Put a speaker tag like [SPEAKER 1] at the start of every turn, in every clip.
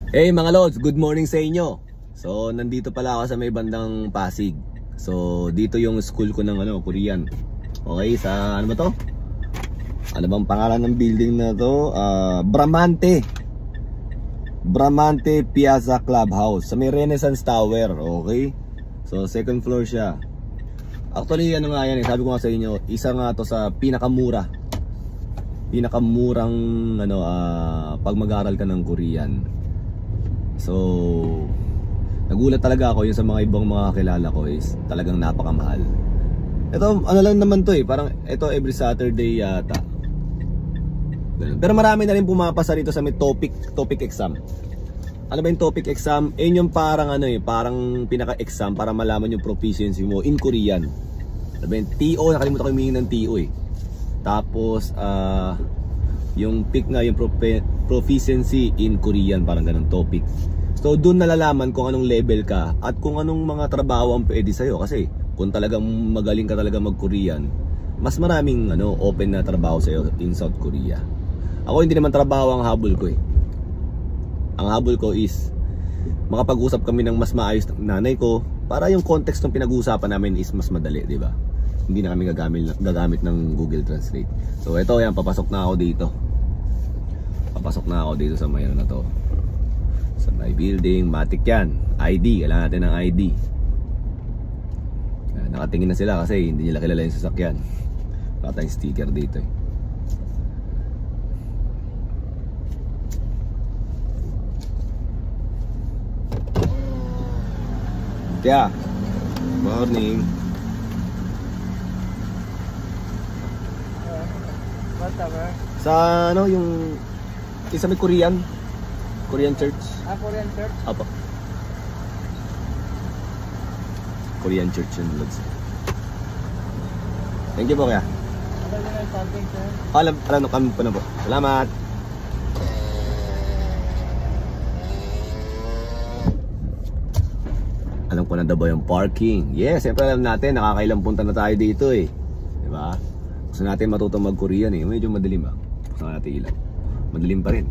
[SPEAKER 1] Hey mga Lods, good morning sa inyo. So nandito pala ako sa may bandang Pasig. So dito yung school ko ng Korean. Okay, sa ano ba to? Ano bang pangalan ng building na to? Bramante Piazza Clubhouse sa may Renaissance Tower. Okay, so second floor siya. Actually ano nga yan, sabi ko nga sa inyo, isa nga to sa pinakamurang pag mag-aaral ka ng Korean. So nagulat talaga ako yung sa mga ibang mga kakilala ko is talagang napakamahal. Ito ano lang naman to parang ito every Saturday yata. Pero marami na rin pumapasa dito sa may topic exam. Ano ba yung topic exam? Yung parang parang pinaka-exam para malaman yung proficiency mo in Korean. Ano ba yung TO? Nakalimutan ko yung meaning ng TO Tapos yung pick nga yung proficiency in Korean, parang ganun topic. So doon nalalaman kung anong level ka at kung anong mga trabaho ang pwede sa'yo. Kasi kung talagang magaling ka talaga mag-Korean, mas maraming open na trabaho sa'yo in South Korea. Ako hindi naman trabaho ang habol ko Ang habol ko is makapag-usap kami ng mas maayos ng nanay ko para yung context ng pinag-uusapan namin is mas madali, di ba? Hindi na kami gagamit ng Google Translate. So ito yan, papasok na ako dito. Sa may na to. Sa may building, matik yan. ID, kailangan natin ng ID. Nakatingin na sila kasi hindi nila kilala yung sasakyan. Wala tayong sticker dito Kaya, morning.
[SPEAKER 2] Whatever.
[SPEAKER 1] Sa yung isa may Korean church.
[SPEAKER 2] Korean church?
[SPEAKER 1] Apo. Korean church yun, Lods. Thank you po kaya.
[SPEAKER 2] Alam niyo na yung something, sir?
[SPEAKER 1] Alam kami po na po. Salamat. Alam ko na daw ba yung parking? Yes, siyempre alam natin, nakakailang punta na tayo dito Diba? Gusto natin matutong mag-Korean Medyo madilim ba? Gusto natin ilaw. Madilim pa rin.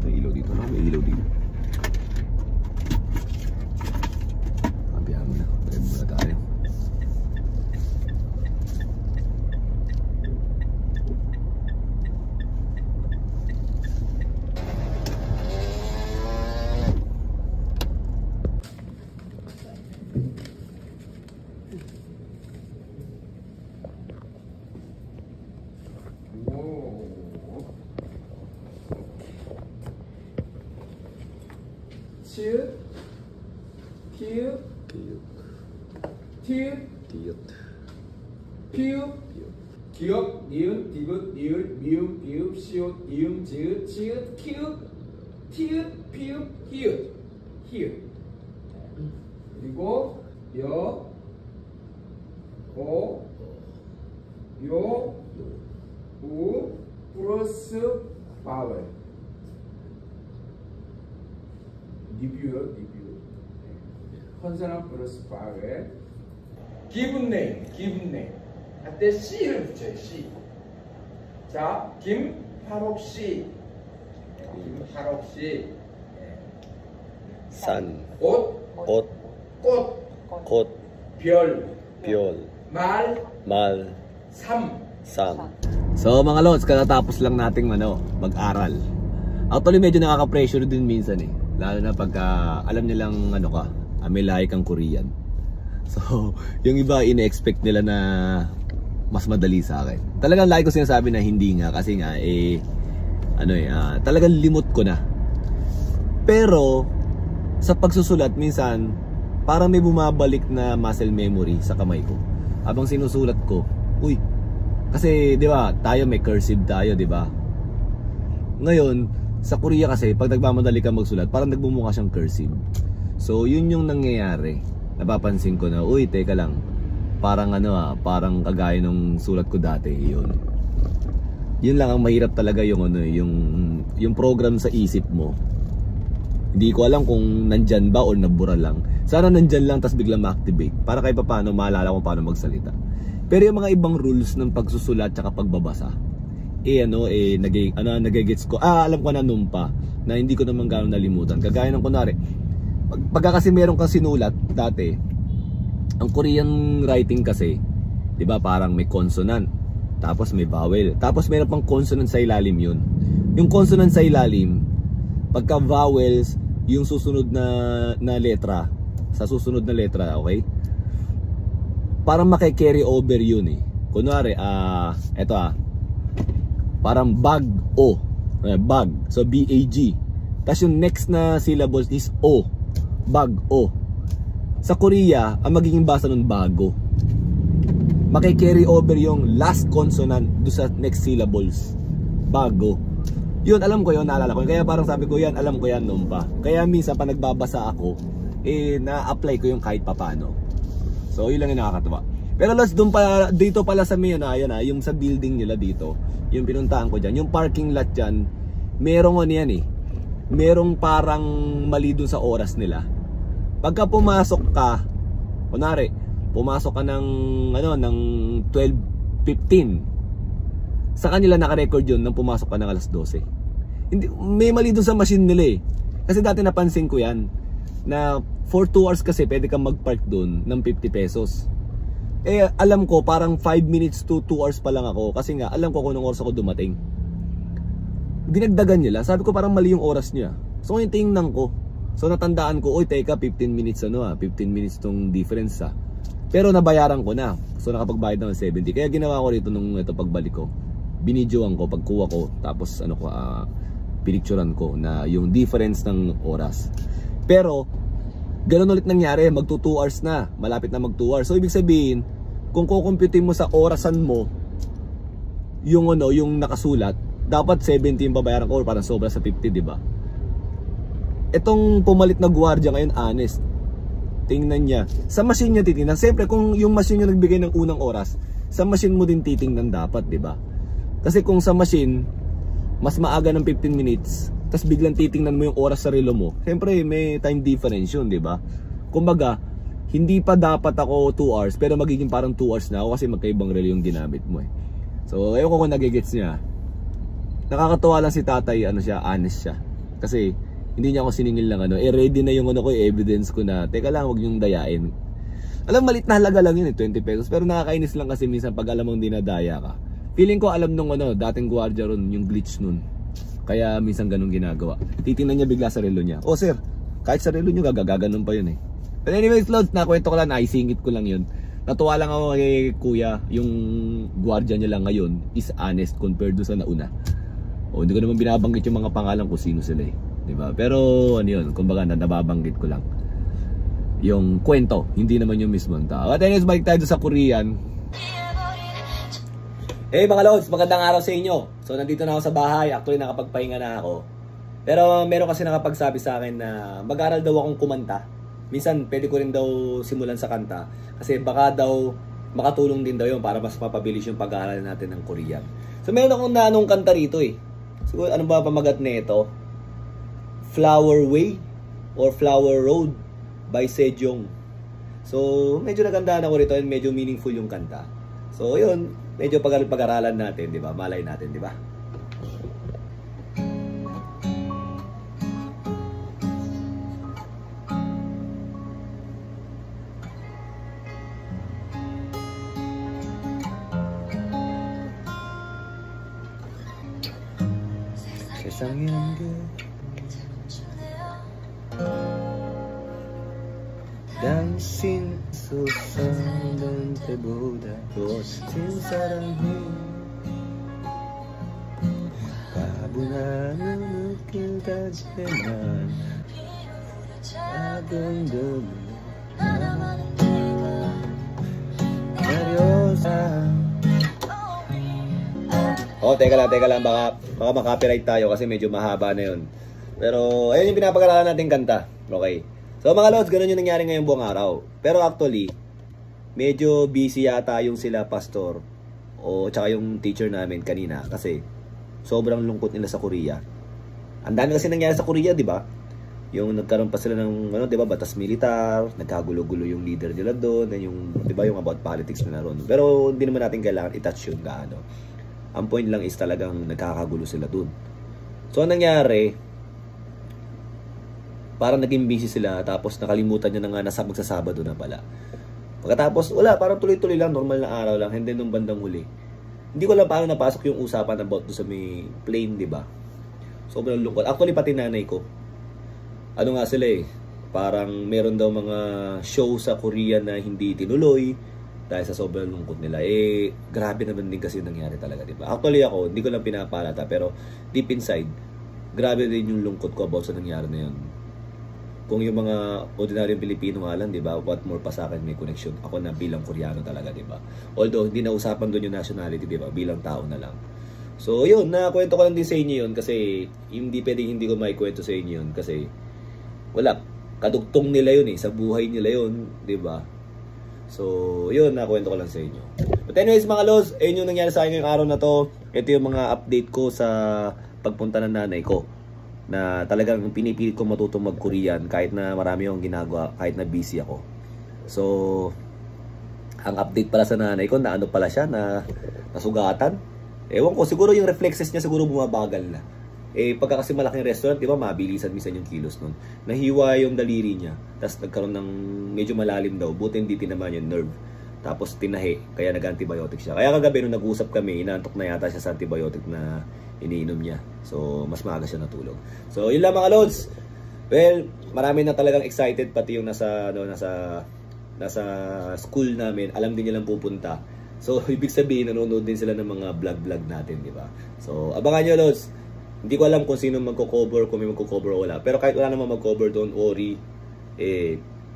[SPEAKER 1] May ilaw dito na, may ilaw dito. Kampihan mo na, drive muna tayo.
[SPEAKER 3] 기역, 니은, 디귿, 니을, 미음, 비읍, 시옷, 이음, 지읒, 치읒, 키읔, 티읒, 피읒, 히읗, 히읗. 그리고 여, 오, 요, 우, 플러스 바웰. 리뷰요, 리뷰. 컨소넌트 플러스 바웰. 기분 네임. 한때 C를 붙여요. C. 자, 김하록 씨. 김하록 씨.
[SPEAKER 1] 산,
[SPEAKER 3] 옷,
[SPEAKER 1] 꽃,
[SPEAKER 3] 꽃, 별, 말, 삼.
[SPEAKER 1] So mga Lods, katatapos lang nating mag-aral. Actually medyo nakaka-pressure din minsan lalo na pagka alam nilang may lahi kang Korean. So yung iba ine-expect nila na mas madali sa akin. Talagang lagi ko sinasabi na hindi nga kasi nga talagang limot ko na. Pero sa pagsusulat minsan parang may bumabalik na muscle memory sa kamay ko. Habang sinusulat ko, kasi 'di ba, tayo may cursive tayo, 'di ba? Ngayon, sa Korea kasi pag nagmamadali ka magsulat, parang nagbumukha siyang cursive. So, yun yung nangyayari. Napapansin ko na, teka lang. Parang parang kagaya nung sulat ko dati, yun. Yun lang ang mahirap talaga yung yung program sa isip mo. Hindi ko alam kung nandyan ba o nabura lang. Sana nandyan lang tas biglang ma-activate para kahit paano maalala kung paano magsalita. Pero yung mga ibang rules ng pagsusulat at pagbabasa, nagigets ko. Alam ko na nung pa na hindi ko naman gano'n nalimutan. Kagaya ng kunwari, pagka kasi meron kang sinulat dati, ang Korean writing kasi, 'di ba, parang may consonant, tapos may vowel, tapos meron pang consonant sa ilalim yun. Yung consonant sa ilalim, pagka vowels, yung susunod na letra, sa susunod na letra, okay? Parang maki-carry over yun eh. Kunwari, parang bag, O. Bag. So, B-A-G. Tapos yung next na syllables is O. Bag, O. Sa Korea, ang magiging basa nun bago. Maki-carry over yung last consonant do sa next syllables. Bago. Yun, alam ko yun, naalala ko. Kaya parang sabi ko yan, alam ko yan noon pa. Kaya minsan pa nagbabasa ako, na-apply ko yung kahit papano. So, yun lang yung nakakatawa. Pero Lods, dito pala sa may yung sa building nila dito, yung pinuntahan ko dyan, yung parking lot dyan, merong merong parang mali dun sa oras nila. Pagka pumasok ka, kunwari, pumasok ka ng 12:15, sa kanila naka-record yun nang pumasok ka ng alas 12. Hindi, may mali dun sa machine nila eh. Kasi dati napansin ko yan, na for 2 hours kasi pwede kang mag-park dun ng 50 pesos. Alam ko parang 5 minutes to 2 hours pa lang ako, kasi nga alam ko kung anong oras ako dumating. Dinagdagan nila, sabi ko parang mali yung oras niya. So yung tingnan ko, so natandaan ko, teka, 15 minutes 15 minutes tong difference Pero nabayaran ko na, so nakapagbayad na ng 70. Kaya ginawa ko rito nung pagbalik ko, binidyoan ko, pagkuha ko, tapos pinicturean ko na yung difference ng oras. Pero ganun ulit nangyari, mag 2 hours na, malapit na mag 2 hours. So ibig sabihin, kung kukumputin mo sa orasan mo yung yung nakasulat, dapat 70 yung babayaran ko, or parang sobra sa 50, di ba? Itong pumalit na gwardiya ngayon, honest, tingnan niya, sa machine niya titingnan. Siyempre kung yung machine niya nagbigay ng unang oras, sa machine mo din titingnan dapat, di ba? Kasi kung sa machine mas maaga ng 15 minutes, tapos biglang titingnan mo yung oras sa relo mo, siyempre may time difference yun, di ba? Kumbaga, hindi pa dapat ako 2 hours, pero magiging parang 2 hours na ako kasi magkaibang relo yung ginamit mo eh. So, ewan ko kung nagigets niya. Nakakatuwa lang si tatay, honest siya. Kasi, hindi niya ako siningil lang ready na yung evidence ko na, teka lang, wag yung dayain. Alam, malit na halaga lang yun 20 pesos, pero nakakainis lang kasi minsan pag alam mong dinadaya ka. Feeling ko alam nung dating gwardiya ron, yung glitch nun. Kaya minsan ganun ginagawa. Titingnan niya bigla sa relo niya. Sir, kahit sa relo niyo gaganon pa yun eh. But anyways, Lods, nakwento ko lang, naisingit ko lang yun. Natuwa lang ako kay kuya, yung gwardiya niya lang ngayon is honest compared do sa nauna. Hindi ko naman binabanggit yung mga pangalan kung sino sila eh. Diba? Pero yun, kumbaga nababanggit ko lang yung kwento, hindi naman yung mismong tao. At anyways, balik tayo sa Korean. Mga Lods, magandang araw sa inyo. So nandito na ako sa bahay, actually nakapagpahinga na ako. Pero meron kasi nakapagsabi sa akin na mag-aral daw akong kumanta. Minsan pwede ko rin daw simulan sa kanta, kasi baka daw makatulong din daw yun para mas mapabilis yung pag-aaral natin ng Korean. So meron akong naanong kanta rito eh. So ano ba pamagat nito? Flower Way or Flower Road by Sejong. So medyo nagandahan ako rito and medyo meaningful yung kanta. So yun, medyo pag-aralan natin, di ba? Malay natin, di ba? 세상엔 당신 솟아오른 때보다 멋진 사랑해 가분한 느낄 다지만 작은 눈을 가려서 teka lang, baka makapiright tayo kasi medyo mahaba na yun. Pero ayun yung pinapag-aralan natin kanta. Okay. So mga Lods, ganun yung nangyari ngayong buong araw. Pero actually, medyo busy yata yung sila pastor o tsaka yung teacher namin kanina kasi sobrang lungkot nila sa Korea. Ang dami kasi nangyari sa Korea, di ba? Yung nagkaroon pa sila ng di ba, batas militar, nagkagulo-gulo yung leader nila doon, yung di ba, yung about politics na ron. Pero hindi naman natin kailangan i-touch yun gaano. Ang point lang is talagang nagkakagulo sila dun. So, ang nangyari, parang naging busy sila, tapos nakalimutan niya na nga nasa magsasabado na pala. Pagkatapos, wala, parang tuloy-tuloy lang, normal na araw lang, and then nung bandang huli. Hindi ko lang paano napasok yung usapan about doon sa may plane, di ba? Sobrang lungkot. Actually, pati nanay ko. Ano nga sila eh, parang meron daw mga show sa Korea na hindi tinuloy dahil sa sobrang lungkot nila. Eh, grabe naman din kasi nangyari talaga, di ba? Actually ako, hindi ko lang pinapalata, pero deep inside, grabe din yung lungkot ko about sa nangyari na yun. Kung yung mga ordinaryong Pilipino nga lang, di ba? What more pa sa akin may connection. Ako na bilang Koreano talaga, di ba? Although, hindi na usapan doon yung nationality, di ba? Bilang tao na lang. So, yun, nakwento ko lang din sa inyo yun kasi hindi pwedeng hindi ko maikwento sa inyo yun kasi wala, kadugtong nila yun eh, sa buhay nila yun, di ba? So, yun, nakwento ko lang sa inyo. But anyways, mga lods, ayun yung nangyari sa akin ngayong araw na to. Ito yung mga update ko sa pagpunta ng nanay ko. Na talagang pinipilit ko matutong mag-Korean kahit na marami akong ginagawa, kahit na busy ako. So, ang update pala sa nanay ko na ano pala siya, na nasugatan. Ewan ko, siguro yung reflexes niya siguro bumabagal na. Eh, pagka kasi malaking restaurant, di ba, mabilisan minsan yung kilos nun. Nahiwa yung daliri niya, tapos nagkaroon ng medyo malalim daw, buti hindi tinamaan yung nerve. Tapos tinahi, kaya nag-antibiotic siya. Kaya kagabi nung nag-usap kami, inaantok na yata siya sa antibiotic na iniinom niya. So, mas maaga siya natulog. So, yun lang mga lods. Well, marami na talagang excited, pati yung nasa school namin, alam din nilang pupunta. So, ibig sabihin, nanonood din sila ng mga vlog natin, di ba? So, abangan nyo lods. Hindi ko alam kung sino magko-cover, kung may magko-cover o wala. Pero kahit wala naman mag-cover, don't worry.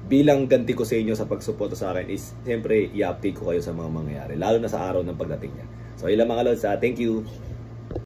[SPEAKER 1] Bilang ganti ko sa inyo sa pagsuporta sa akin is, siyempre, i-update ko kayo sa mga mangyayari. Lalo na sa araw ng pagdating niya. So, yun lang mga lods. Thank you.